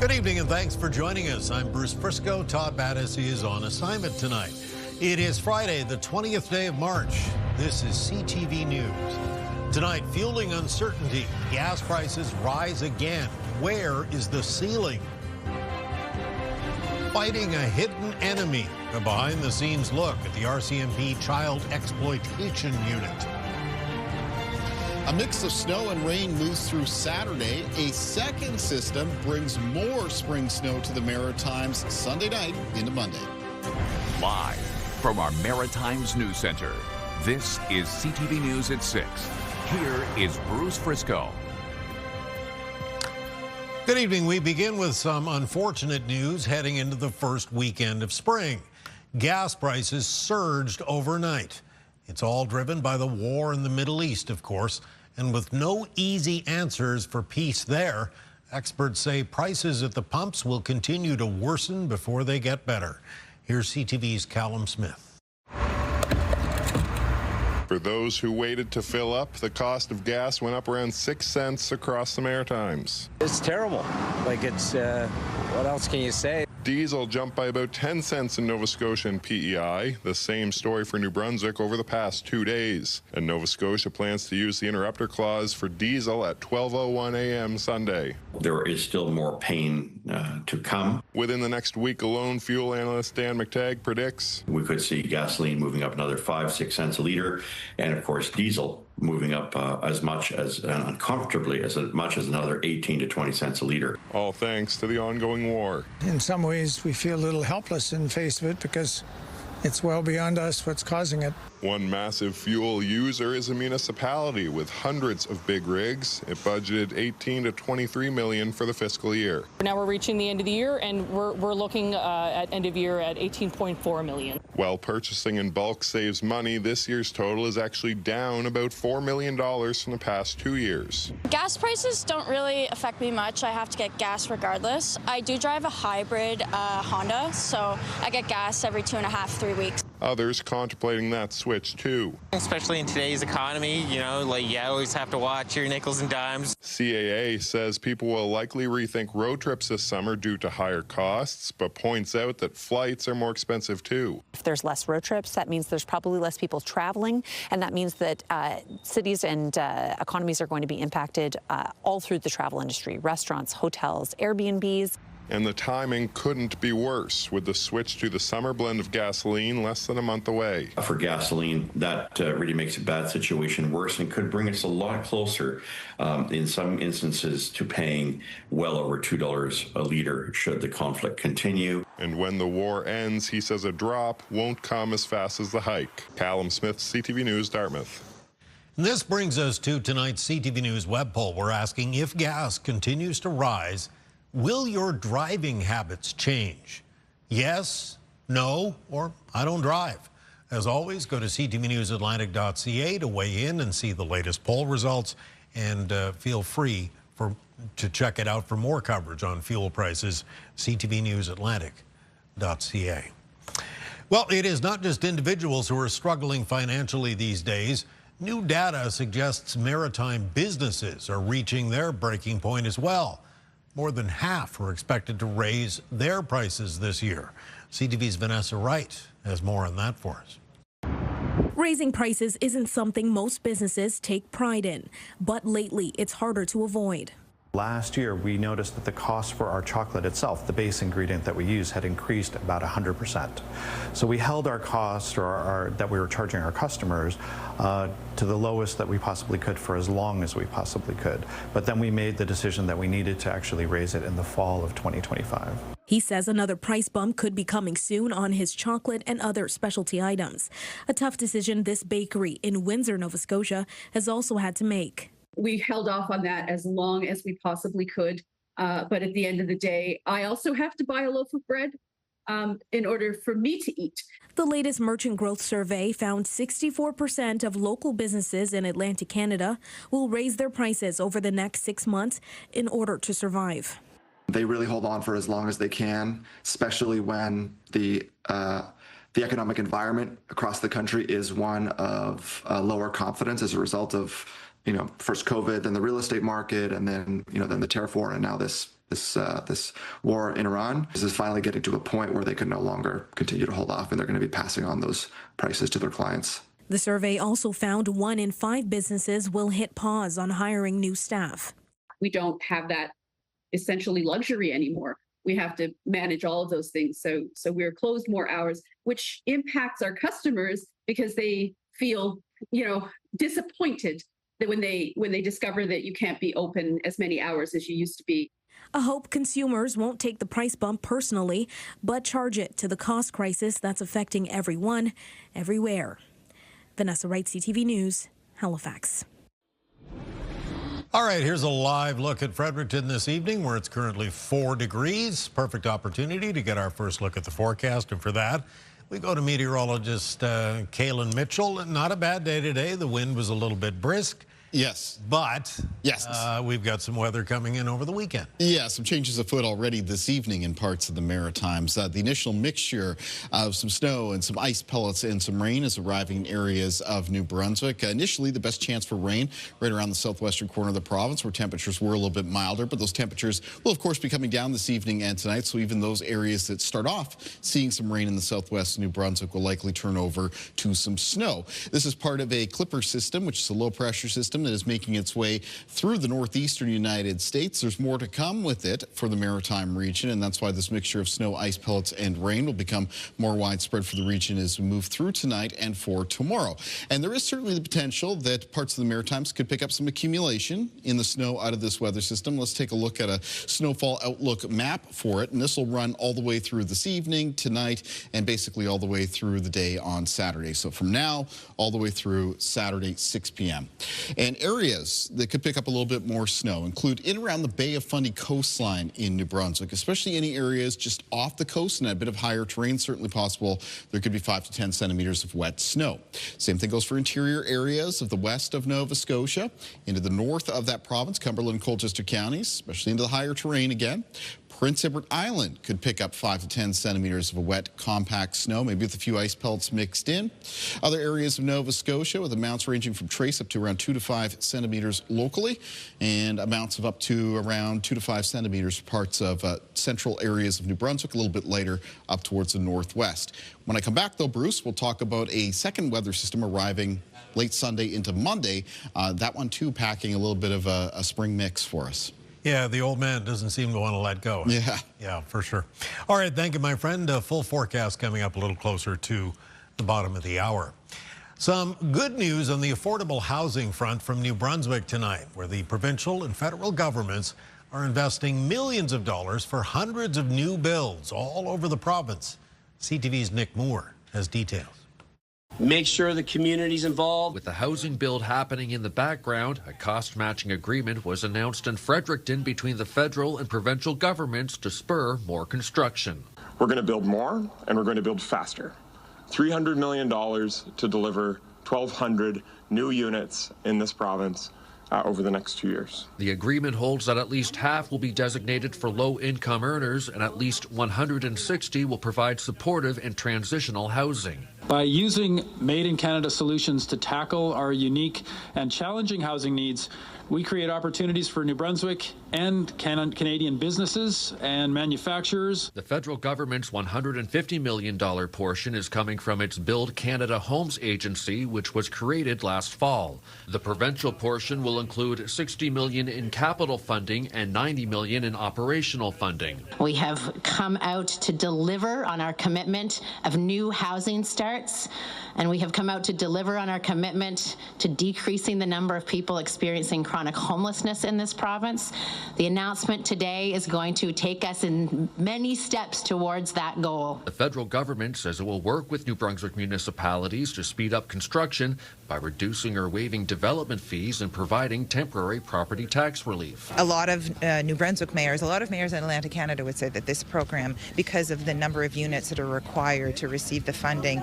Good evening and thanks for joining us. I'm Bruce Frisco. Todd Battersea is on assignment tonight. It is Friday, the 20th day of March. This is CTV News. Tonight, fueling uncertainty. Gas prices rise again. Where is the ceiling? Fighting a hidden enemy. A behind-the-scenes look at the RCMP Child Exploitation Unit. A mix of snow and rain moves through Saturday. A second system brings more spring snow to the Maritimes Sunday night into Monday. Live from our Maritimes News Center, this is CTV News at 6. Here is Bruce Frisco. Good evening. We begin with some unfortunate news heading into the first weekend of spring. Gas prices surged overnight. It's all driven by the war in the Middle East, of course, and with no easy answers for peace there, experts say prices at the pumps will continue to worsen before they get better. Here's CTV's Callum Smith. For those who waited to fill up, the cost of gas went up around 6 cents across the Maritimes. It's terrible. Like, it's, what else can you say? Diesel jumped by about 10 cents in Nova Scotia and PEI. The same story for New Brunswick over the past 2 days. And Nova Scotia plans to use the interrupter clause for diesel at 12:01 a.m. Sunday. There is still more pain to come. Within the next week alone, fuel analyst Dan McTagg predicts We could see gasoline moving up another 5-6 cents a liter, and of course diesel moving up as much as uncomfortably as much as another 18 to 20 cents a liter. all thanks to the ongoing war. In some ways, we feel a little helpless in the face of it because it's well beyond us what's causing it. One massive fuel user is a municipality with hundreds of big rigs. It budgeted 18 to 23 million for the fiscal year. Now we're reaching the end of the year, and we're looking at end of year at 18.4 million. While purchasing in bulk saves money, this year's total is actually down about $4 million from the past 2 years. Gas prices don't really affect me much. I have to get gas regardless. I do drive a hybrid Honda, so I get gas every 2.5-3 weeks. Others contemplating that switch too. Especially in today's economy, you know, like you always have to watch your nickels and dimes. CAA says people will likely rethink road trips this summer due to higher costs, but points out that flights are more expensive too. If there's less road trips, that means there's probably less people traveling, and that means that cities and economies are going to be impacted all through the travel industry, restaurants, hotels, Airbnbs. And the timing couldn't be worse, with the switch to the summer blend of gasoline less than a month away. For gasoline, that really makes a bad situation worse and could bring us a lot closer, in some instances, to paying well over $2 a liter should the conflict continue. And when the war ends, he says a drop won't come as fast as the hike. Callum Smith, CTV News, Dartmouth. And this brings us to tonight's CTV News web poll. We're asking, if gas continues to rise, will your driving habits change? Yes, no, or I don't drive. As always, go to ctvnewsatlantic.ca to weigh in and see the latest poll results, and feel free to check it out for more coverage on fuel prices, ctvnewsatlantic.ca. Well, it is not just individuals who are struggling financially these days. New data suggests maritime businesses are reaching their breaking point as well. More than half are expected to raise their prices this year. CTV's Vanessa Wright has more on that for us. Raising prices isn't something most businesses take pride in, but lately it's harder to avoid. Last year, we noticed that the cost for our chocolate itself, the base ingredient that we use, had increased about 100%. So we held our cost, or that we were charging our customers, to the lowest that we possibly could for as long as we possibly could. But then we made the decision that we needed to actually raise it in the fall of 2025. He says another price bump could be coming soon on his chocolate and other specialty items. A tough decision this bakery in Windsor, Nova Scotia, has also had to make. We held off on that as long as we possibly could. But at the end of the day, I also have to buy a loaf of bread in order for me to eat. The latest Merchant Growth Survey found 64% of local businesses in Atlantic Canada will raise their prices over the next 6 months in order to survive. They really hold on for as long as they can, especially when the economic environment across the country is one of lower confidence as a result of, first COVID, then the real estate market, and then the tariff war, and now this this war in Iran. This is finally getting to a point where they can no longer continue to hold off, and they're going to be passing on those prices to their clients. The survey also found 1 in 5 businesses will hit pause on hiring new staff. We don't have that essentially luxury anymore. We have to manage all of those things. So we're closed more hours, which impacts our customers because they feel, disappointed that when they discover that you can't be open as many hours as you used to be. I hope consumers won't take the price bump personally, but charge it to the cost crisis that's affecting everyone, everywhere. Vanessa Wright, CTV News, Halifax. All right, here's a live look at Fredericton this evening, where it's currently 4 degrees. Perfect opportunity to get our first look at the forecast. And for that, we go to meteorologist Kaylin Mitchell. Not a bad day today. The wind was a little bit brisk. Yes. But we've got some weather coming in over the weekend. Yeah, some changes afoot already this evening in parts of the Maritimes. The initial mixture of some snow and some ice pellets and some rain is arriving in areas of New Brunswick. Initially, the best chance for rain right around the southwestern corner of the province, where temperatures were a little bit milder. But those temperatures will, of course, be coming down this evening and tonight. So even those areas that start off seeing some rain in the southwest of New Brunswick will likely turn over to some snow. This is part of a clipper system, which is a low-pressure system that is making its way through the northeastern United States. There's more to come with it for the Maritime region, and that's why this mixture of snow, ice pellets, and rain will become more widespread for the region as we move through tonight and for tomorrow. And there is certainly the potential that parts of the Maritimes could pick up some accumulation in the snow out of this weather system. Let's take a look at a snowfall outlook map for it, and this will run all the way through this evening, tonight, and basically all the way through the day on Saturday. So from now all the way through Saturday, 6 p.m. And areas that could pick up a little bit more snow include in around the Bay of Fundy coastline in New Brunswick, especially any areas just off the coast and a bit of higher terrain. Certainly possible there could be 5 to 10 centimeters of wet snow. Same thing goes for interior areas of the west of Nova Scotia, into the north of that province, Cumberland and Colchester counties, especially into the higher terrain again. Prince Edward Island could pick up 5 to 10 centimeters of a wet, compact snow, maybe with a few ice pellets mixed in. Other areas of Nova Scotia with amounts ranging from trace up to around 2 to 5 centimeters locally, and amounts of up to around 2 to 5 centimeters for parts of central areas of New Brunswick, a little bit later up towards the northwest. When I come back, though, Bruce, we'll talk about a second weather system arriving late Sunday into Monday. That one, too, packing a little bit of a spring mix for us. Yeah, the old man doesn't seem to want to let go. Yeah. Yeah, for sure. All right, thank you, my friend. Full forecast coming up a little closer to the bottom of the hour. Some good news on the affordable housing front from New Brunswick tonight, where the provincial and federal governments are investing millions of dollars for hundreds of new builds all over the province. CTV's Nick Moore has details. Make sure the community's involved. With the housing build happening in the background, a cost-matching agreement was announced in Fredericton between the federal and provincial governments to spur more construction. We're going to build more, and we're going to build faster. $300 million to deliver 1,200 new units in this province over the next 2 years. The agreement holds that at least half will be designated for low-income earners, and at least 160 will provide supportive and transitional housing. By using made-in-Canada solutions to tackle our unique and challenging housing needs, we create opportunities for New Brunswick and Canadian businesses and manufacturers. The federal government's $150 million portion is coming from its Build Canada Homes Agency, which was created last fall. The provincial portion will include $60 million in capital funding and $90 million in operational funding. We have come out to deliver on our commitment of new housing starts, and we have come out to deliver on our commitment to decreasing the number of people experiencing chronic homelessness in this province. The announcement today is going to take us in many steps towards that goal. The federal government says it will work with New Brunswick municipalities to speed up construction by reducing or waiving development fees and providing temporary property tax relief. A lot of New Brunswick mayors, a lot of mayors in Atlantic Canada would say that this program, because of the number of units that are required to receive the funding,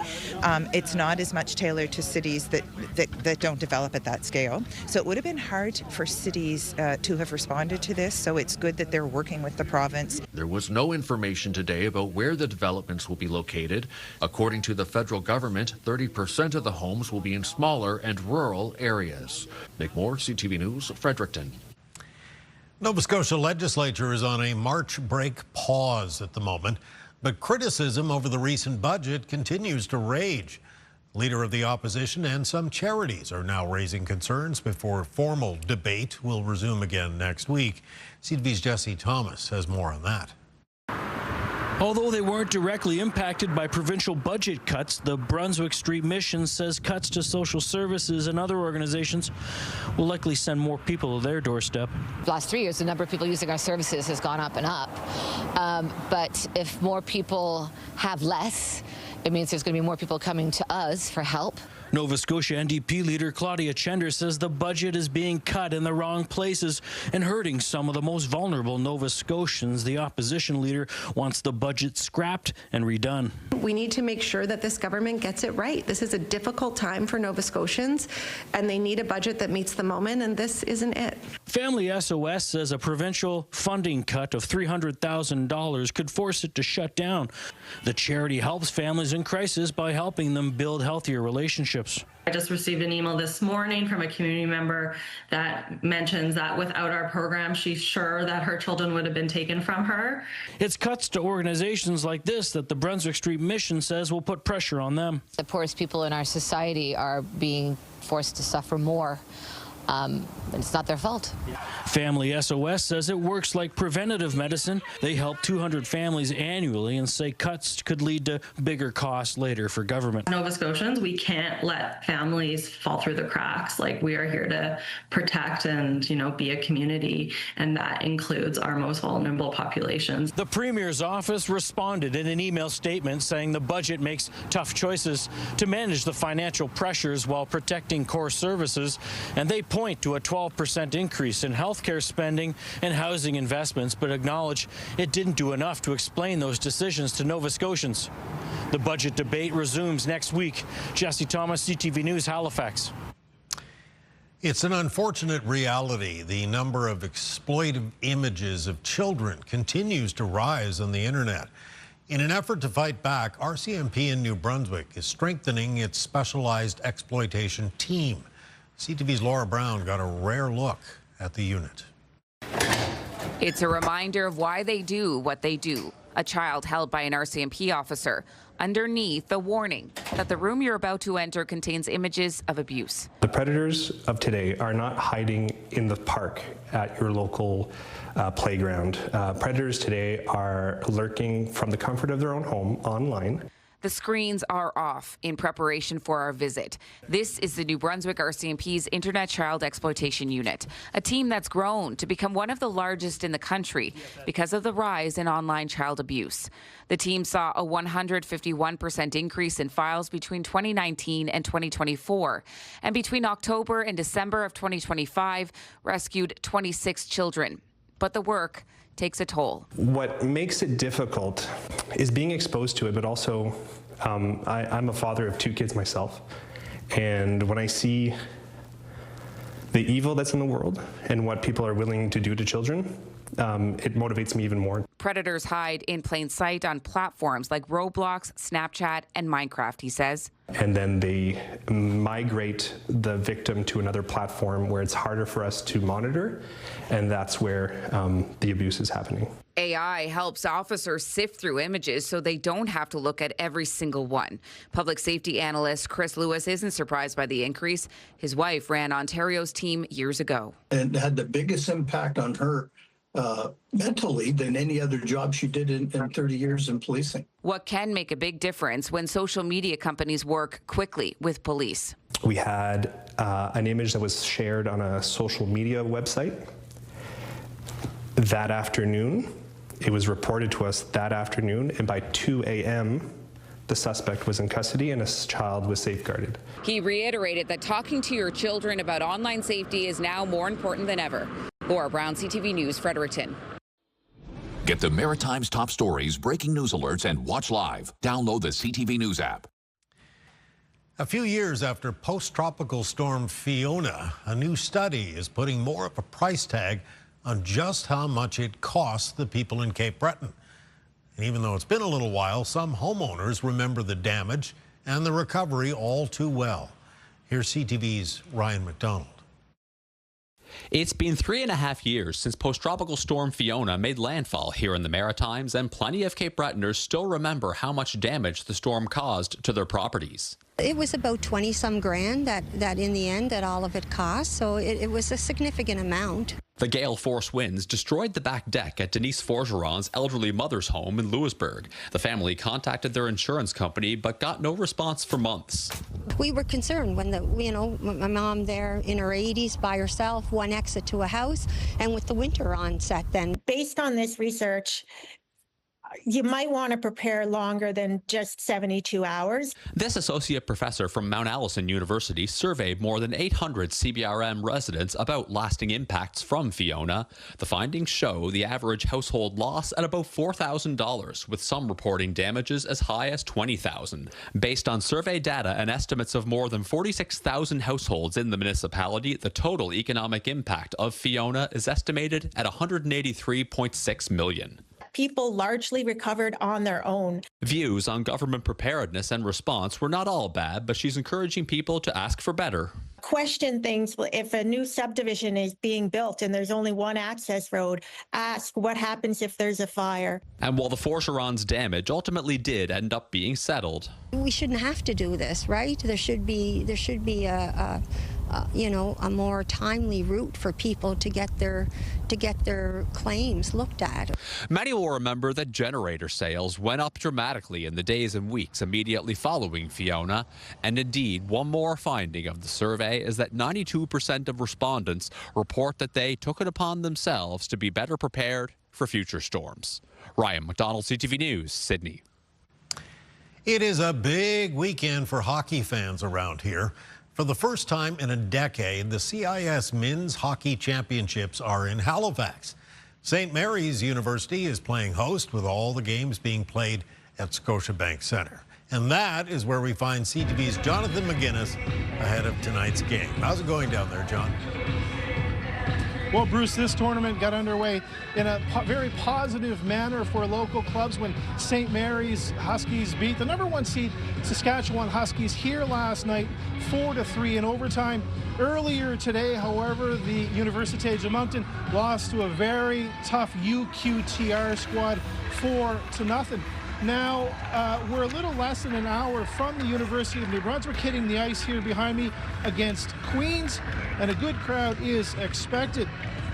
it's not as much tailored to cities that don't develop at that scale. So it would have been hard for cities to have responded to this, so it's good that they're working with the province. There was no information today about where the developments will be located. According to the federal government, 30% of the homes will be in smaller and rural areas. Nick Moore, CTV News, Fredericton. Nova Scotia Legislature is on a March break pause at the moment, but criticism over the recent budget continues to rage. Leader of the opposition and some charities are now raising concerns before formal debate will resume again next week. CTV's Jesse Thomas has more on that. Although they weren't directly impacted by provincial budget cuts, the Brunswick Street Mission says cuts to social services and other organizations will likely send more people to their doorstep. The last 3 years, the number of people using our services has gone up and up. But if more people have less, it means there's going to be more people coming to us for help. Nova Scotia NDP leader Claudia Chender says the budget is being cut in the wrong places and hurting some of the most vulnerable Nova Scotians. The opposition leader wants the budget scrapped and redone. We need to make sure that this government gets it right. This is a difficult time for Nova Scotians, and they need a budget that meets the moment, and this isn't it. Family SOS says a provincial funding cut of $300,000 could force it to shut down. The charity helps families in crisis by helping them build healthier relationships. I just received an email this morning from a community member that mentions that without our program, she's sure that her children would have been taken from her. It's cuts to organizations like this that the Brunswick Street Mission says will put pressure on them. The poorest people in our society are being forced to suffer more. And it's not their fault. Family SOS says it works like preventative medicine. They help 200 families annually and say cuts could lead to bigger costs later for government. Nova Scotians, we can't let families fall through the cracks. Like, we are here to protect and, be a community, and that includes our most vulnerable populations. The Premier's office responded in an email statement saying the budget makes tough choices to manage the financial pressures while protecting core services, and they point to a 12% increase in healthcare spending and housing investments, but acknowledge it didn't do enough to explain those decisions to Nova Scotians. The budget debate resumes next week. Jesse Thomas, CTV News, Halifax. It's an unfortunate reality. The number of exploitive images of children continues to rise on the internet. In an effort to fight back, RCMP in New Brunswick is strengthening its specialized exploitation team. CTV's Laura Brown got a rare look at the unit. It's a reminder of why they do what they do. A child held by an RCMP officer. Underneath, the warning that the room you're about to enter contains images of abuse. The predators of today are not hiding in the park at your local playground. Predators today are lurking from the comfort of their own home online. The screens are off in preparation for our visit. This is the New Brunswick RCMP's Internet Child Exploitation Unit, a team that's grown to become one of the largest in the country because of the rise in online child abuse. The team saw a 151% increase in files between 2019 and 2024, and between October and December of 2025, rescued 26 children. But the work takes a toll. What makes it difficult is being exposed to it, but also I'm a father of 2 kids myself. And when I see the evil that's in the world and what people are willing to do to children, it motivates me even more. Predators hide in plain sight on platforms like Roblox, Snapchat, and Minecraft, he says. And then they migrate the victim to another platform where it's harder for us to monitor, and that's where the abuse is happening. AI helps officers sift through images so they don't have to look at every single one. Public safety analyst Chris Lewis isn't surprised by the increase. His wife ran Ontario's team years ago. It had the biggest impact on her mentally than any other job she did in 30 years in policing. What can make a big difference when social media companies work quickly with police? We had an image that was shared on a social media website that afternoon. It was reported to us that afternoon, and by 2 a.m., the suspect was in custody and his child was safeguarded. He reiterated that talking to your children about online safety is now more important than ever. Laura Brown, CTV News, Fredericton. Get the Maritimes top stories, breaking news alerts, and watch live. Download the CTV News app. A few years after post-tropical storm Fiona, a new study is putting more of a price tag on just how much it costs the people in Cape Breton. And even though it's been a little while, some homeowners remember the damage and the recovery all too well. Here's CTV's Ryan McDonald. It's been 3.5 years since post-tropical storm Fiona made landfall here in the Maritimes, and plenty of Cape Bretoners still remember how much damage the storm caused to their properties. It was about 20-some grand that in the end that all of it cost, so it was a significant amount. The gale force winds destroyed the back deck at Denise Forgeron's elderly mother's home in Louisbourg. The family contacted their insurance company but got no response for months. We were concerned when my mom there in her 80s by herself, one exit to a house, and with the winter onset then. Based on this research, you might want to prepare longer than just 72 hours. This associate professor from Mount Allison University surveyed more than 800 CBRM residents about lasting impacts from Fiona. The findings show the average household loss at about $4,000, with some reporting damages as high as $20,000. Based on survey data and estimates of more than 46,000 households in the municipality, the total economic impact of Fiona is estimated at $183.6 million. People largely recovered on their own. Views on government preparedness and response were not all bad, but she's encouraging people to ask for better. Question things. If a new subdivision is being built and there's only one access road, ask what happens if there's a fire. And while the Forgeron's damage ultimately did end up being settled, we shouldn't have to do this, right? There should be a more timely route for people to get their claims looked at. Many will remember that generator sales went up dramatically in the days and weeks immediately following Fiona. And indeed, one more finding of the survey is that 92% of respondents report that they took it upon themselves to be better prepared for future storms. Ryan McDonald, CTV News, Sydney. It is a big weekend for hockey fans around here. For the first time in a decade, the CIS Men's Hockey Championships are in Halifax. St. Mary's University is playing host, with all the games being played at Scotiabank Centre. And that is where we find CTV's Jonathan McGuinness ahead of tonight's game. How's it going down there, John? Well, Bruce, this tournament got underway in a very positive manner for local clubs when St. Mary's Huskies beat the #1 seed Saskatchewan Huskies here last night 4-3 in overtime. Earlier today, however, the Université de Moncton lost to a very tough UQTR squad 4-0. Now, we're a little less than an hour from the University of New Brunswick, hitting the ice here behind me against Queens, and a good crowd is expected.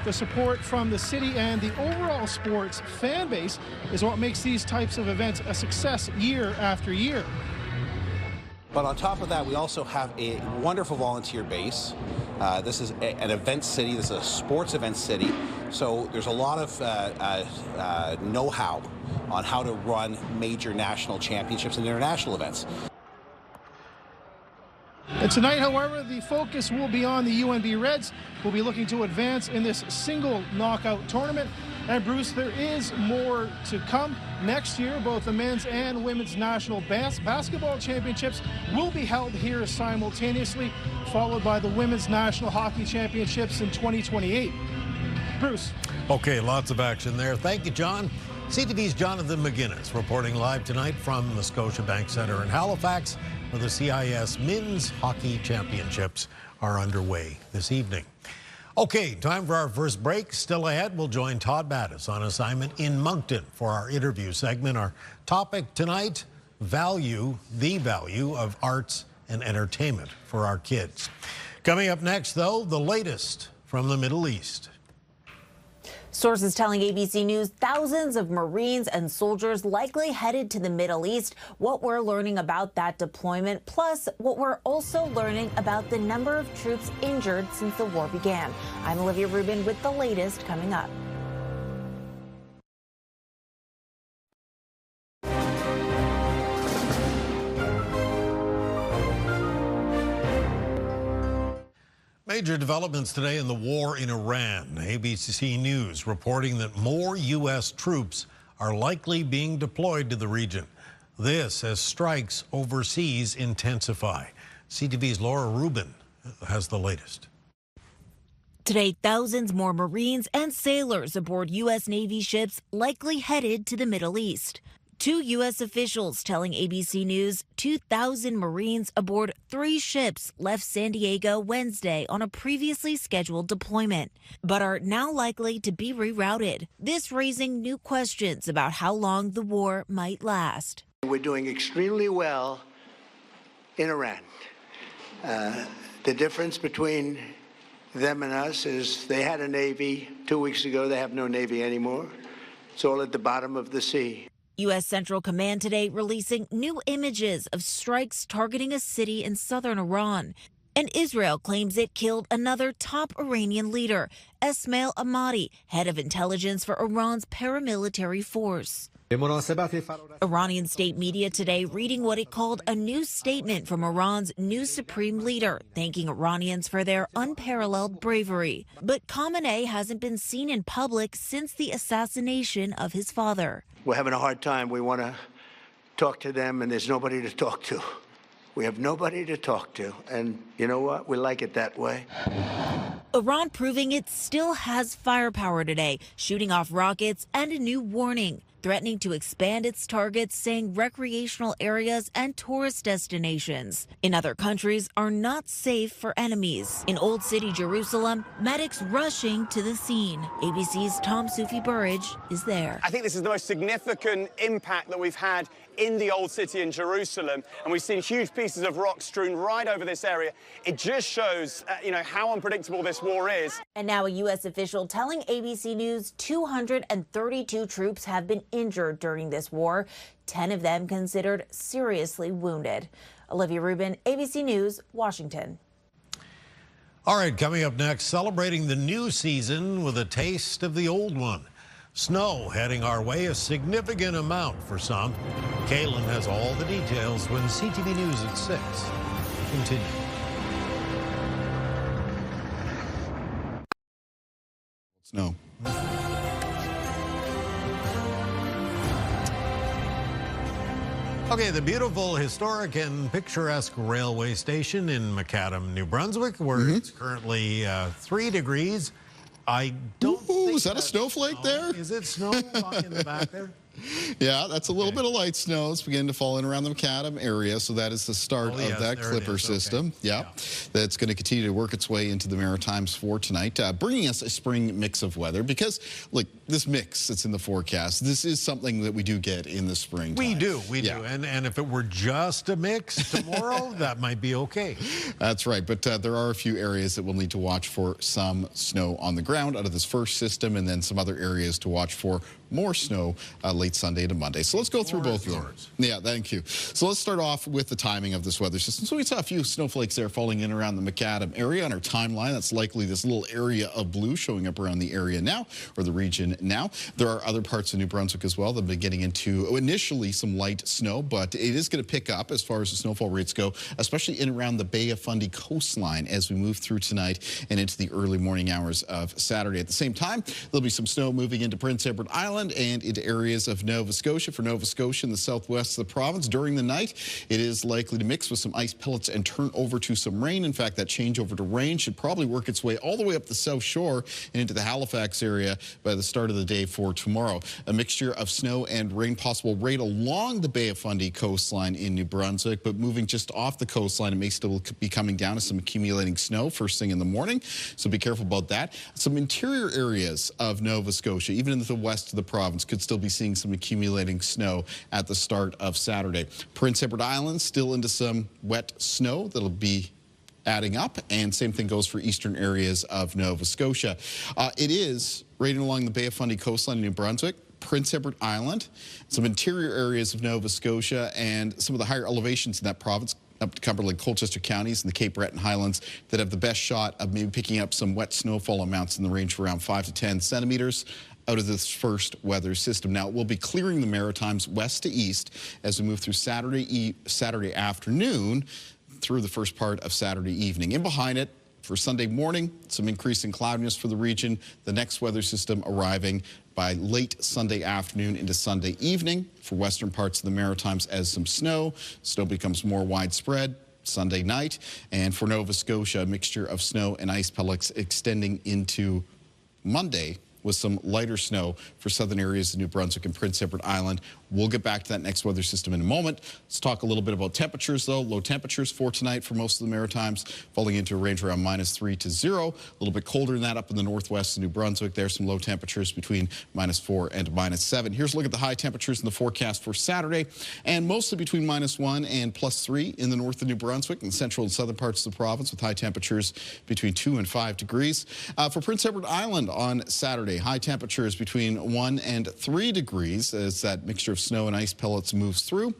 The support from the city and the overall sports fan base is what makes these types of events a success year after year. But on top of that, we also have a wonderful volunteer base. This is an event city. This is a sports event city. So there's a lot of know-how on how to run major national championships and international events. And tonight, however, the focus will be on the UNB Reds, who will be looking to advance in this single knockout tournament. And Bruce, there is more to come. Next year, both the men's and women's national basketball championships will be held here simultaneously, followed by the women's national hockey championships in 2028. Bruce. Okay, lots of action there. Thank you, John. CTV's Jonathan McGuinness reporting live tonight from the Scotiabank Centre in Halifax, where the CIS Men's Hockey Championships are underway this evening. Okay, time for our first break. Still ahead, we'll join Todd Battis on assignment in Moncton for our interview segment. Our topic tonight, the value of arts and entertainment for our kids. Coming up next, though, the latest from the Middle East. Sources telling ABC News thousands of Marines and soldiers likely headed to the Middle East. What we're learning about that deployment, plus what we're also learning about the number of troops injured since the war began. I'm Olivia Rubin with the latest coming up. Major developments today in the war in Iran. ABC News reporting that more U.S. troops are likely being deployed to the region. This as strikes overseas intensify. CTV's Laura Rubin has the latest. Today, thousands more Marines and sailors aboard U.S. Navy ships likely headed to the Middle East. Two U.S. officials telling ABC News 2,000 Marines aboard 3 ships left San Diego Wednesday on a previously scheduled deployment, but are now likely to be rerouted. This raising new questions about how long the war might last. We're doing extremely well in Iran. The difference between them and us is they had a Navy 2 weeks ago. They have no Navy anymore. It's all at the bottom of the sea. U.S. Central Command today releasing new images of strikes targeting a city in southern Iran. And Israel claims it killed another top Iranian leader, Esmail Ahmadi, head of intelligence for Iran's paramilitary force. Iranian state media today reading what it called a new statement from Iran's new supreme leader, thanking Iranians for their unparalleled bravery. But Khamenei hasn't been seen in public since the assassination of his father. We're having a hard time. We want to talk to them, and there's nobody to talk to. We have nobody to talk to, and you know what? We like it that way. Iran proving it still has firepower today, shooting off rockets and a new warning, threatening to expand its targets, saying recreational areas and tourist destinations in other countries are not safe for enemies. In Old City, Jerusalem, medics rushing to the scene. ABC's Tom Sufi Burridge is there. I think this is the most significant impact that we've had in the Old City in Jerusalem, and we've seen huge pieces of rock strewn right over this area. It just shows, how unpredictable this war is. And now a U.S. official telling ABC News 232 troops have been injured during this war, 10 of them considered seriously wounded. Olivia Rubin, ABC News, Washington. All right, coming up next, celebrating the new season with a taste of the old one. Snow heading our way, a significant amount for some. Kaylin has all the details when CTV News at 6 continues. Snow. Okay, the beautiful, historic, and picturesque railway station in Macadam, New Brunswick, where it's currently 3 degrees. I don't think is that a snowflake there? Is it snow in the back there? Yeah, that's a little bit of light snow. It's beginning to fall in around the Macadam area, so that is the start of that clipper system. Okay. Yeah, that's going to continue to work its way into the Maritimes for tonight, bringing us a spring mix of weather. Because, look, this mix that's in the forecast, this is something that we do get in the spring. We do. And if it were just a mix tomorrow, that might be okay. That's right, but there are a few areas that we'll need to watch for some snow on the ground out of this first system, and then some other areas to watch for more snow late Sunday to Monday. So let's go through both of them. Yeah, thank you. So let's start off with the timing of this weather system. So we saw a few snowflakes there falling in around the Macadam area on our timeline. That's likely this little area of blue showing up around the area now, or the region now. There are other parts of New Brunswick as well that have been getting into initially some light snow, but it is going to pick up as far as the snowfall rates go, especially in around the Bay of Fundy coastline as we move through tonight and into the early morning hours of Saturday. At the same time, there'll be some snow moving into Prince Edward Island and into areas of Nova Scotia. For Nova Scotia in the southwest of the province during the night, it is likely to mix with some ice pellets and turn over to some rain. In fact, that change over to rain should probably work its way all the way up the South Shore and into the Halifax area by the start of the day for tomorrow. A mixture of snow and rain possible right along the Bay of Fundy coastline in New Brunswick, but moving just off the coastline, it may still be coming down to some accumulating snow first thing in the morning, so be careful about that. Some interior areas of Nova Scotia, even in the west of the province, could still be seeing some accumulating snow at the start of Saturday. Prince Edward Island still into some wet snow that'll be adding up, and same thing goes for eastern areas of Nova Scotia. It is right along the Bay of Fundy coastline in New Brunswick, Prince Edward Island, some interior areas of Nova Scotia, and some of the higher elevations in that province up to Cumberland, Colchester counties and the Cape Breton Highlands that have the best shot of maybe picking up some wet snowfall amounts in the range of around 5 to 10 centimeters out of this first weather system. Now, it will be clearing the Maritimes west to east as we move through Saturday afternoon through the first part of Saturday evening. In behind it, for Sunday morning, some increasing cloudiness for the region. The next weather system arriving by late Sunday afternoon into Sunday evening for western parts of the Maritimes as some snow. Snow becomes more widespread Sunday night. And for Nova Scotia, a mixture of snow and ice pellets extending into Monday with some lighter snow for southern areas of New Brunswick and Prince Edward Island. We'll get back to that next weather system in a moment. Let's talk a little bit about temperatures, though. Low temperatures for tonight for most of the Maritimes, falling into a range around -3 to 0. A little bit colder than that up in the northwest of New Brunswick. There's some low temperatures between -4 and -7. Here's a look at the high temperatures in the forecast for Saturday, and mostly between -1 and +3 in the north of New Brunswick and central and southern parts of the province, with high temperatures between 2 and 5 degrees. For Prince Edward Island on Saturday, high temperatures between 1 and 3 degrees as that mixture of snow and ice pellets moves through.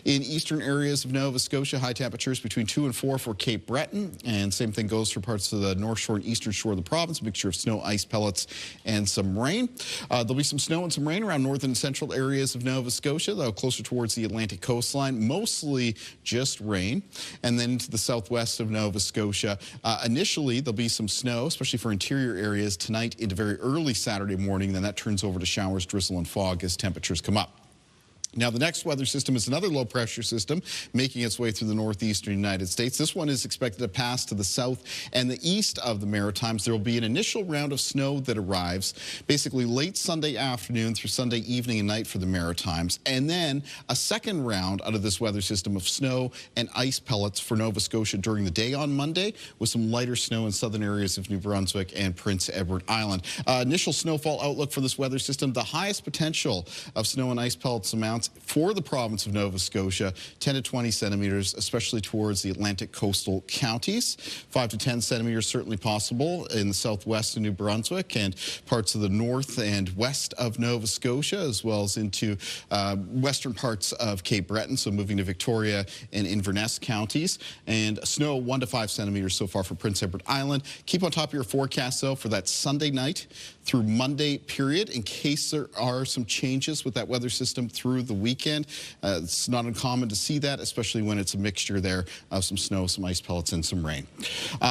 In eastern areas of Nova Scotia, high temperatures between 2 and 4 for Cape Breton, and same thing goes for parts of the north shore and eastern shore of the province, a mixture of snow, ice pellets, and some rain. There'll be some snow and some rain around northern and central areas of Nova Scotia, though closer towards the Atlantic coastline, mostly just rain. And then into the southwest of Nova Scotia, initially there'll be some snow, especially for interior areas tonight into very early Saturday morning. Then that turns over to showers, drizzle, and fog as temperatures come up. Now, the next weather system is another low-pressure system making its way through the northeastern United States. This one is expected to pass to the south and the east of the Maritimes. There will be an initial round of snow that arrives basically late Sunday afternoon through Sunday evening and night for the Maritimes, and then a second round out of this weather system of snow and ice pellets for Nova Scotia during the day on Monday, with some lighter snow in southern areas of New Brunswick and Prince Edward Island. Initial snowfall outlook for this weather system, the highest potential of snow and ice pellets amounts for the province of Nova Scotia, 10 to 20 centimeters, especially towards the Atlantic coastal counties. 5 to 10 centimeters certainly possible in the southwest of New Brunswick and parts of the north and west of Nova Scotia, as well as into western parts of Cape Breton, so moving to Victoria and Inverness counties. And snow 1 to 5 centimeters so far for Prince Edward Island. Keep on top of your forecast, though, for that Sunday night through Monday period, in case there are some changes with that weather system through the weekend. It's not uncommon to see that, especially when it's a mixture there of some snow, some ice pellets, and some rain.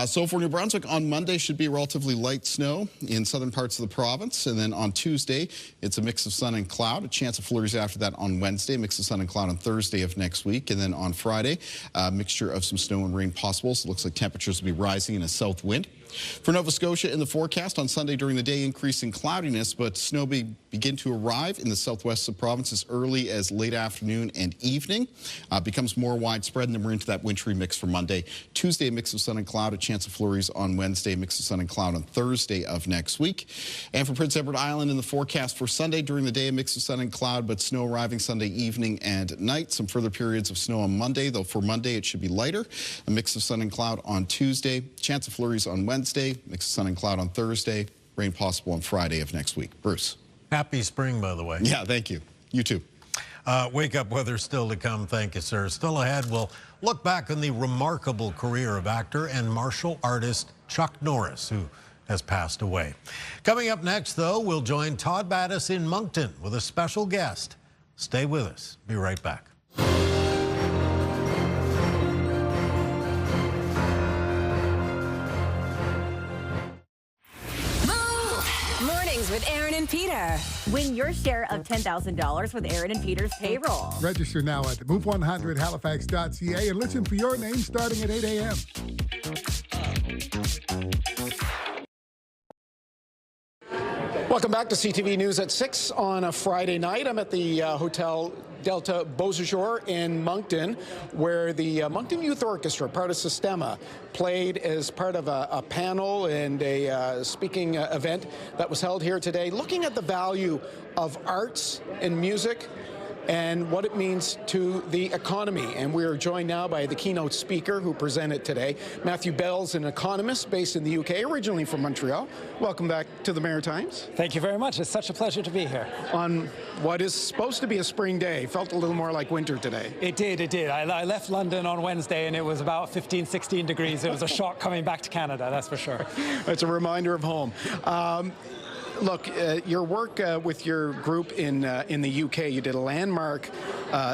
So for New Brunswick, on Monday should be relatively light snow in southern parts of the province. And then on Tuesday, it's a mix of sun and cloud. A chance of flurries after that on Wednesday, mix of sun and cloud on Thursday of next week. And then on Friday, a mixture of some snow and rain possible. So it looks like temperatures will be rising in a south wind. For Nova Scotia, in the forecast on Sunday during the day, increasing cloudiness, but snow begin to arrive in the southwest of the province as early as late afternoon and evening. Becomes more widespread, and then we're into that wintry mix for Monday. Tuesday, a mix of sun and cloud, a chance of flurries on Wednesday, a mix of sun and cloud on Thursday of next week. And for Prince Edward Island, in the forecast for Sunday during the day, a mix of sun and cloud, but snow arriving Sunday evening and night. Some further periods of snow on Monday, though for Monday it should be lighter. A mix of sun and cloud on Tuesday, chance of flurries on Wednesday, mix of sun and cloud on Thursday, rain possible on Friday of next week. Bruce. Happy spring, by the way. Yeah, thank you. You too. Wake up weather still to come. Thank you, sir. Still ahead, we'll look back on the remarkable career of actor and martial artist Chuck Norris, who has passed away. Coming up next, though, we'll join Todd Battis in Moncton with a special guest. Stay with us. Be right back. With Aaron and Peter. Win your share of $10,000 with Aaron and Peter's payroll. Register now at move100halifax.ca and listen for your name starting at 8 a.m. Welcome back to CTV News at 6 on a Friday night. I'm at the Hotel Delta Beausejour in Moncton, where the Moncton Youth Orchestra, part of Sistema, played as part of a panel and a speaking event that was held here today, looking at the value of arts and music and what it means to the economy. And we are joined now by the keynote speaker who presented today. Matthew Bell's an economist based in the UK, originally from Montreal. Welcome back to the Maritimes. Thank you very much. It's such a pleasure to be here. On what is supposed to be a spring day, felt a little more like winter today. It did, it did. I left London on Wednesday and it was about 15, 16 degrees. It was a shock coming back to Canada, that's for sure. It's a reminder of home. Look, your work with your group in the UK, you did a landmark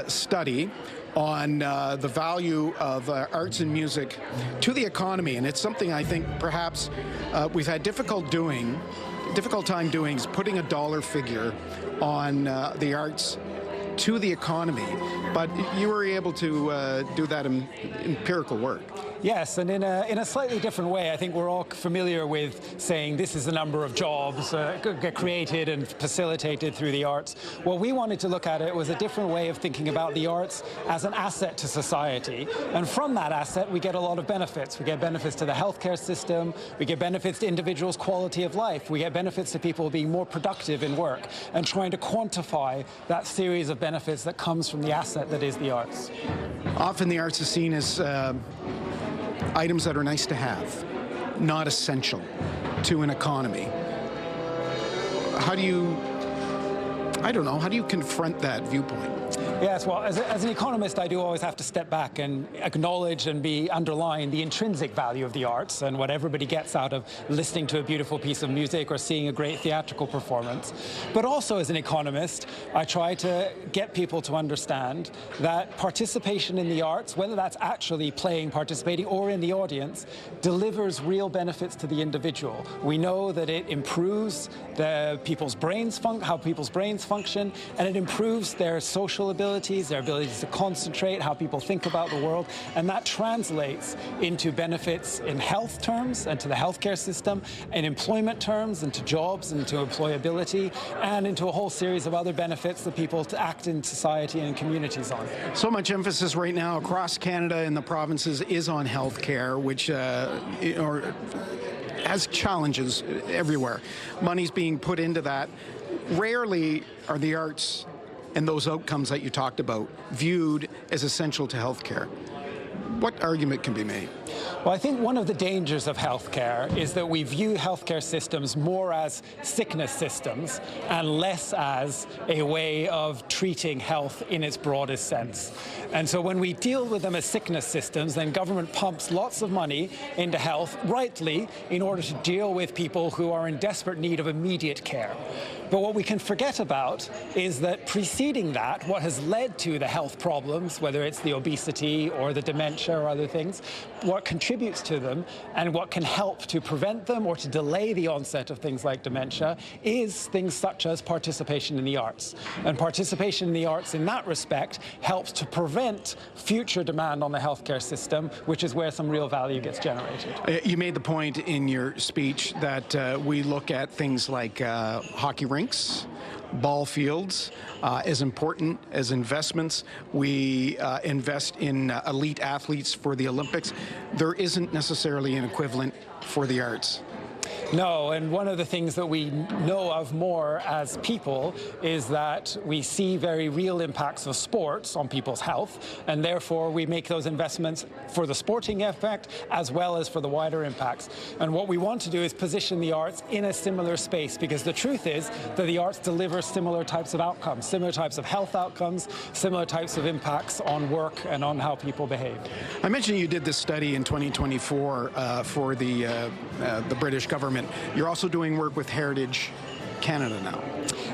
study on the value of arts and music to the economy, and it's something I think perhaps we've had difficult time doing, is putting a dollar figure on the arts to the economy. But you were able to do that empirical work. Yes, and in a slightly different way. I think we're all familiar with saying this is the number of jobs get created and facilitated through the arts. What we wanted to look at it was a different way of thinking about the arts as an asset to society. And from that asset, we get a lot of benefits. We get benefits to the healthcare system. We get benefits to individuals' quality of life. We get benefits to people being more productive in work and trying to quantify that series of benefits that comes from the asset that is the arts. Often the arts is seen as items that are nice to have, not essential to an economy. How do you, I don't know, how do you confront that viewpoint? Yes, well, as an economist, I do always have to step back and acknowledge and underline the intrinsic value of the arts and what everybody gets out of listening to a beautiful piece of music or seeing a great theatrical performance. But also as an economist, I try to get people to understand that participation in the arts, whether that's actually playing, participating, or in the audience, delivers real benefits to the individual. We know that it improves how people's brains function, and it improves their social abilities, their abilities to concentrate, how people think about the world, and that translates into benefits in health terms and to the healthcare system, in employment terms and to jobs and to employability, and into a whole series of other benefits that people to act in society and communities on. So much emphasis right now across Canada and the provinces is on healthcare, which has challenges everywhere. Money's being put into that. Rarely are the arts and those outcomes that you talked about viewed as essential to healthcare. What argument can be made? Well, I think one of the dangers of healthcare is that we view healthcare systems more as sickness systems and less as a way of treating health in its broadest sense. And so when we deal with them as sickness systems, then government pumps lots of money into health, rightly, in order to deal with people who are in desperate need of immediate care. But what we can forget about is that preceding that, what has led to the health problems, whether it's the obesity or the dementia or other things, what contributes to them and what can help to prevent them or to delay the onset of things like dementia is things such as participation in the arts. And participation in the arts in that respect helps to prevent future demand on the healthcare system, which is where some real value gets generated. You made the point in your speech that we look at things like hockey rinks, ball fields, as important as investments. We invest in elite athletes for the Olympics. There isn't necessarily an equivalent for the arts. No, and one of the things that we know of more as people is that we see very real impacts of sports on people's health, and therefore we make those investments for the sporting effect as well as for the wider impacts. And what we want to do is position the arts in a similar space, because the truth is that the arts deliver similar types of outcomes, similar types of health outcomes, similar types of impacts on work and on how people behave. I mentioned you did this study in 2024 for the British government. You're also doing work with Heritage Canada now.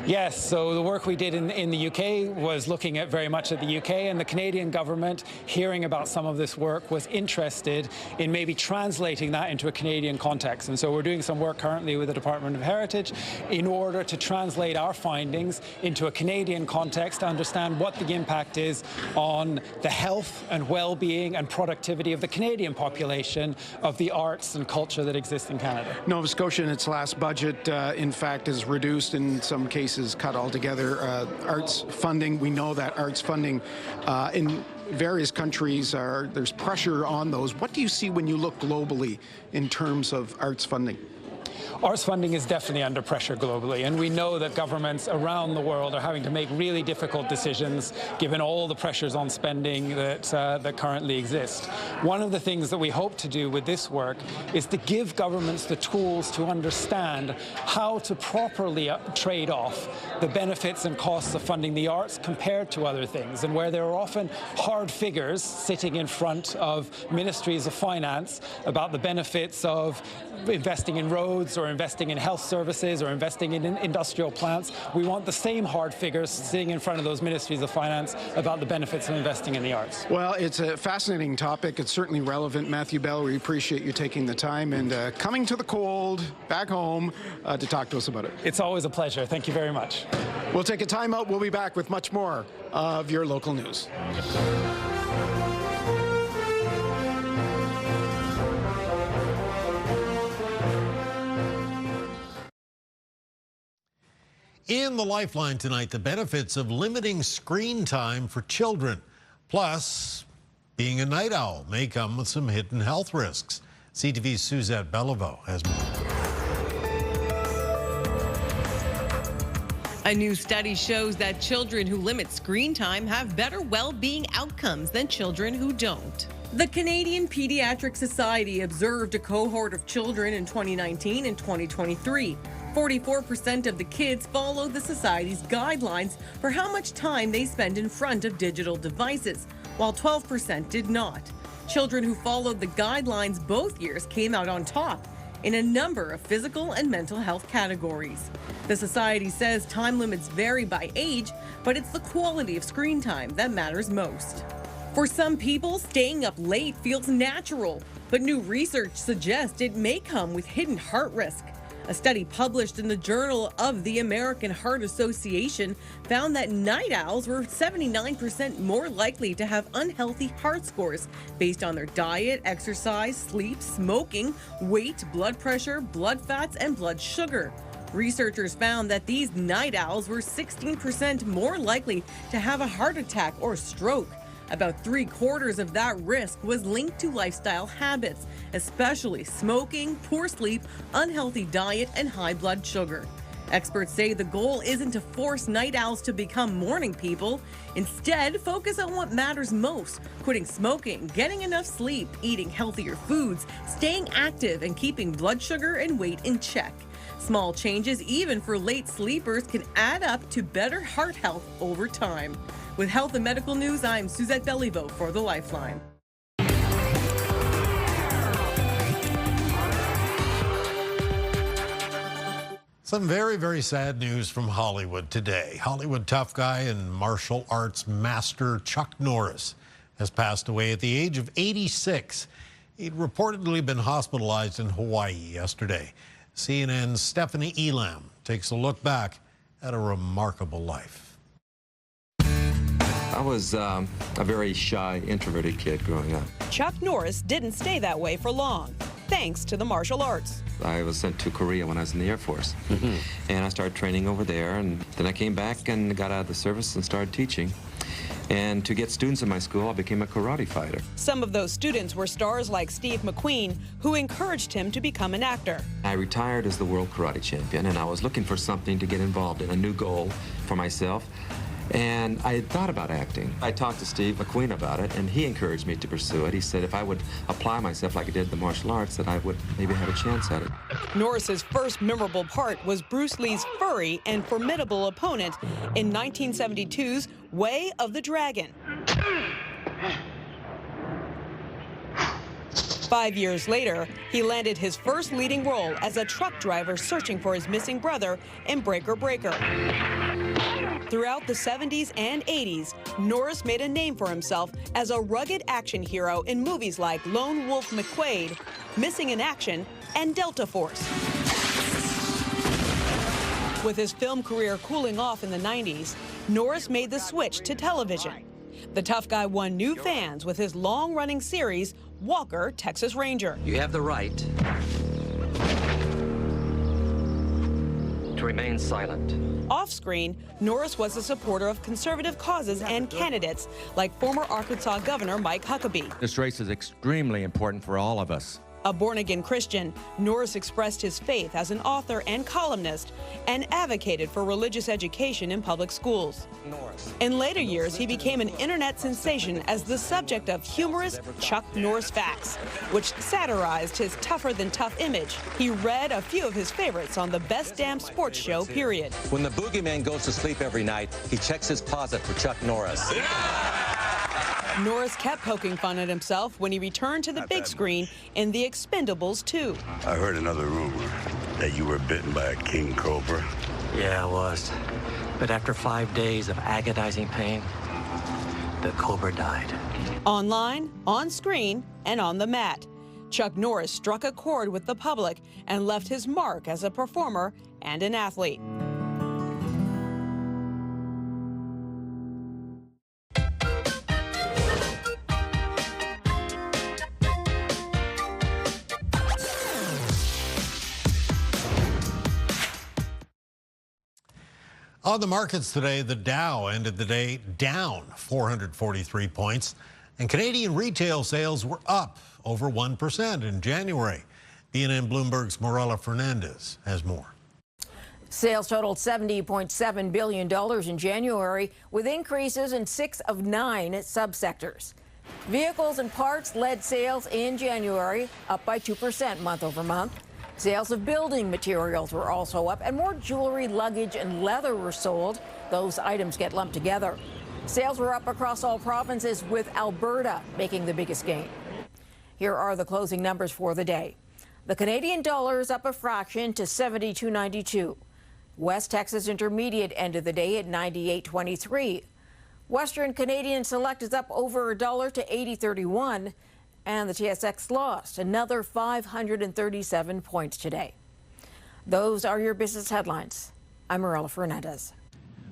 Yes, so the work we did in the UK was looking at very much at the UK, and the Canadian government, hearing about some of this work, was interested in maybe translating that into a Canadian context. And so we're doing some work currently with the Department of Heritage in order to translate our findings into a Canadian context to understand what the impact is on the health and well-being and productivity of the Canadian population of the arts and culture that exists in Canada. Nova Scotia in its last budget, in fact, is reduced, in some cases cut altogether. Arts funding, we know that arts funding in various countries there's pressure on those. What do you see when you look globally in terms of arts funding? Arts funding is definitely under pressure globally, and we know that governments around the world are having to make really difficult decisions given all the pressures on spending that currently exist. One of the things that we hope to do with this work is to give governments the tools to understand how to properly trade off the benefits and costs of funding the arts compared to other things, and where there are often hard figures sitting in front of ministries of finance about the benefits of investing in roads or investing in health services or investing in industrial plants. We want the same hard figures sitting in front of those ministries of finance about the benefits of investing in the arts. Well, it's a fascinating topic. It's certainly relevant. Matthew Bell, we appreciate you taking the time and coming to the cold, back home, to talk to us about it. It's always a pleasure. Thank you very much. We'll take a time out. We'll be back with much more of your local news. In the Lifeline tonight, the benefits of limiting screen time for children. Plus, being a night owl may come with some hidden health risks. CTV's Suzette Beliveau has more. A new study shows that children who limit screen time have better well-being outcomes than children who don't. The Canadian Pediatric Society observed a cohort of children in 2019 and 2023. 44% of the kids followed the Society's guidelines for how much time they spend in front of digital devices, while 12% did not. Children who followed the guidelines both years came out on top in a number of physical and mental health categories. The Society says time limits vary by age, but it's the quality of screen time that matters most. For some people, staying up late feels natural, but new research suggests it may come with hidden heart risk. A study published in the Journal of the American Heart Association found that night owls were 79% more likely to have unhealthy heart scores based on their diet, exercise, sleep, smoking, weight, blood pressure, blood fats, and blood sugar. Researchers found that these night owls were 16% more likely to have a heart attack or stroke. About 3/4 of that risk was linked to lifestyle habits, especially smoking, poor sleep, unhealthy diet, and high blood sugar. Experts say the goal isn't to force night owls to become morning people. Instead, focus on what matters most: quitting smoking, getting enough sleep, eating healthier foods, staying active, and keeping blood sugar and weight in check. Small changes, even for late sleepers, can add up to better heart health over time. With health and medical news, I'm Suzette Beliveau for The Lifeline. Some very, very sad news from Hollywood today. Hollywood tough guy and martial arts master Chuck Norris has passed away at the age of 86. He'd reportedly been hospitalized in Hawaii yesterday. CNN's Stephanie Elam takes a look back at a remarkable life. I was a very shy, introverted kid growing up. Chuck Norris didn't stay that way for long, thanks to the martial arts. I was sent to Korea when I was in the Air Force, and I started training over there, and then I came back and got out of the service and started teaching. And to get students in my school, I became a karate fighter. Some of those students were stars like Steve McQueen, who encouraged him to become an actor. I retired as the world karate champion, and I was looking for something to get involved in, a new goal for myself. And I had thought about acting. I talked to Steve McQueen about it, and he encouraged me to pursue it. He said if I would apply myself like I did the martial arts, that I would maybe have a chance at it. Norris's first memorable part was Bruce Lee's furry and formidable opponent in 1972's Way of the Dragon. 5 years later, he landed his first leading role as a truck driver searching for his missing brother in Breaker Breaker. Throughout the 70s and 80s, Norris made a name for himself as a rugged action hero in movies like Lone Wolf McQuade, Missing in Action, and Delta Force. With his film career cooling off in the 90s, Norris made the switch to television. The tough guy won new fans with his long-running series, Walker, Texas Ranger. You have the right to remain silent. Off-screen, Norris was a supporter of conservative causes and candidates like former Arkansas Governor Mike Huckabee. This race is extremely important for all of us. A born-again Christian, Norris expressed his faith as an author and columnist and advocated for religious education in public schools. In later years, he became an internet sensation as the subject of humorous Chuck Norris Facts, which satirized his tougher-than-tough image. He read a few of his favorites on the Best Damn Sports Show, period. When the boogeyman goes to sleep every night, he checks his closet for Chuck Norris. Norris kept poking fun at himself when he returned to the big screen in The Expendables 2. I heard another rumor that you were bitten by a king cobra. Yeah, I was. But after 5 days of agonizing pain, the cobra died. Online, on screen, and on the mat, Chuck Norris struck a chord with the public and left his mark as a performer and an athlete. On the markets today, the Dow ended the day down 443 points, and Canadian retail sales were up over 1% in January. BNN Bloomberg's Morella Fernandez has more. Sales totaled $70.7 billion in January, with increases in 6 of 9 subsectors. Vehicles and parts led sales in January, up by 2% month over month. Sales of building materials were also up, and more jewelry, luggage, and leather were sold. Those items get lumped together. Sales were up across all provinces, with Alberta making the biggest gain. Here are the closing numbers for the day. The Canadian dollar is up a fraction to 72.92. West Texas Intermediate ended the day at 98.23. Western Canadian Select is up over $1 to 80.31. And the TSX lost another 537 points today. Those are your business headlines. I'm Morella Fernandez.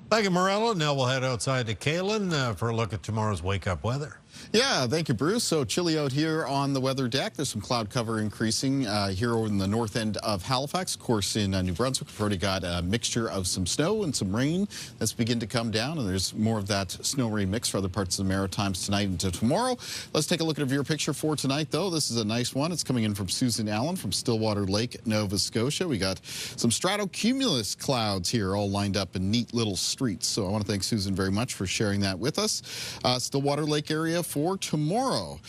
Thank you, Morella. Now we'll head outside to Kaylin for a look at tomorrow's wake-up weather. Yeah, thank you, Bruce. So chilly out here on the weather deck. There's some cloud cover increasing here over in the north end of Halifax. Of course, in New Brunswick, we've already got a mixture of some snow and some rain that's beginning to come down, and there's more of that snow-rain mix for other parts of the Maritimes tonight into tomorrow. Let's take a look at a viewer picture for tonight, though. This is a nice one. It's coming in from Susan Allen from Stillwater Lake, Nova Scotia. We got some stratocumulus clouds here all lined up in neat little streets. So I want to thank Susan very much for sharing that with us. Stillwater Lake area for tomorrow.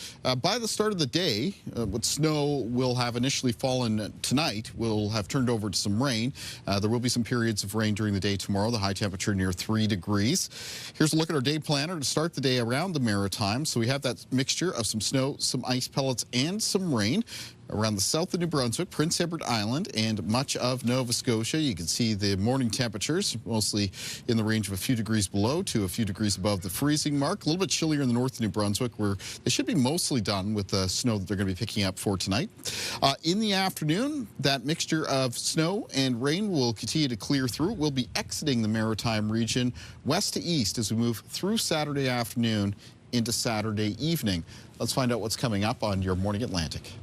By the start of the day, what snow will have initially fallen tonight will have turned over to some rain. There will be some periods of rain during the day tomorrow, the high temperature near 3 degrees. Here's a look at our day planner to start the day around the Maritimes. So we have that mixture of some snow, some ice pellets, and some rain. Around the south of New Brunswick, Prince Edward Island, and much of Nova Scotia. You can see the morning temperatures mostly in the range of a few degrees below to a few degrees above the freezing mark. A little bit chillier in the north of New Brunswick, where they should be mostly done with the snow that they're going to be picking up for tonight. In the afternoon, that mixture of snow and rain will continue to clear through. We'll be exiting the Maritime region west to east as we move through Saturday afternoon into Saturday evening. Let's find out what's coming up on your Morning Atlantic.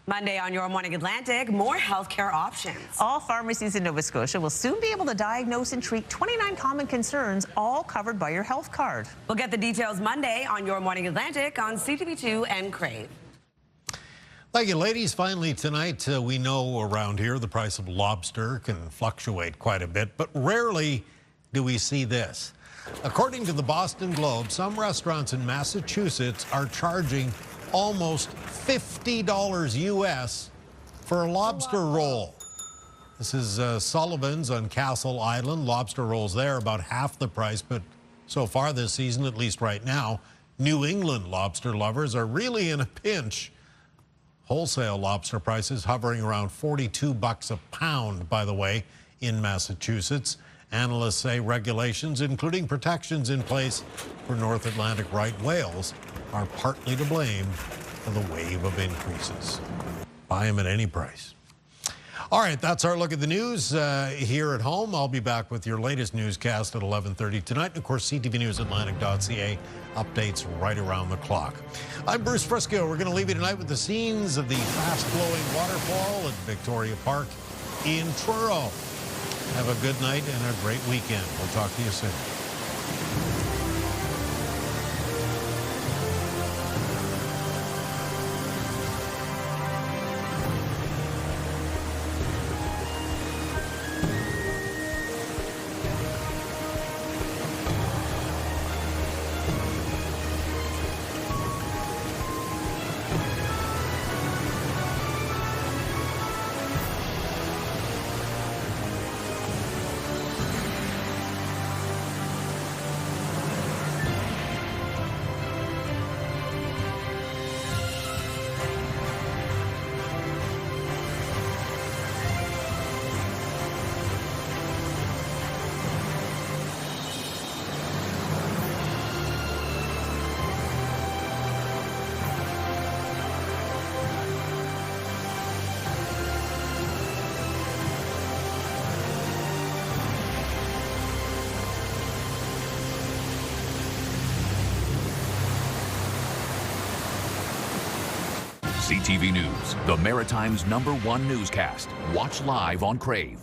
Monday on Your Morning Atlantic, more healthcare options. All pharmacies in Nova Scotia will soon be able to diagnose and treat 29 common concerns, all covered by your health card. We'll get the details Monday on Your Morning Atlantic on CTV2 and Crave. Thank you, ladies. Finally tonight, we know around here the price of lobster can fluctuate quite a bit, but rarely do we see this. According to the Boston Globe, some restaurants in Massachusetts are charging almost $50 US for a lobster roll. This is Sullivan's on Castle Island. Lobster rolls there about half the price, but so far this season, at least right now, New England lobster lovers are really in a pinch. Wholesale lobster prices hovering around $42 a pound, by the way, in Massachusetts. Analysts say regulations, including protections in place for North Atlantic right whales, are partly to blame for the wave of increases. Buy them at any price. All right, that's our look at the news here at home. I'll be back with your latest newscast at 11:30 tonight. And of course, CTVNewsAtlantic.ca updates right around the clock. I'm Bruce Frisco. We're going to leave you tonight with the scenes of the fast-flowing waterfall at Victoria Park in Truro. Have a good night and a great weekend. We'll talk to you soon. CTV News, the Maritimes' #1 newscast. Watch live on Crave.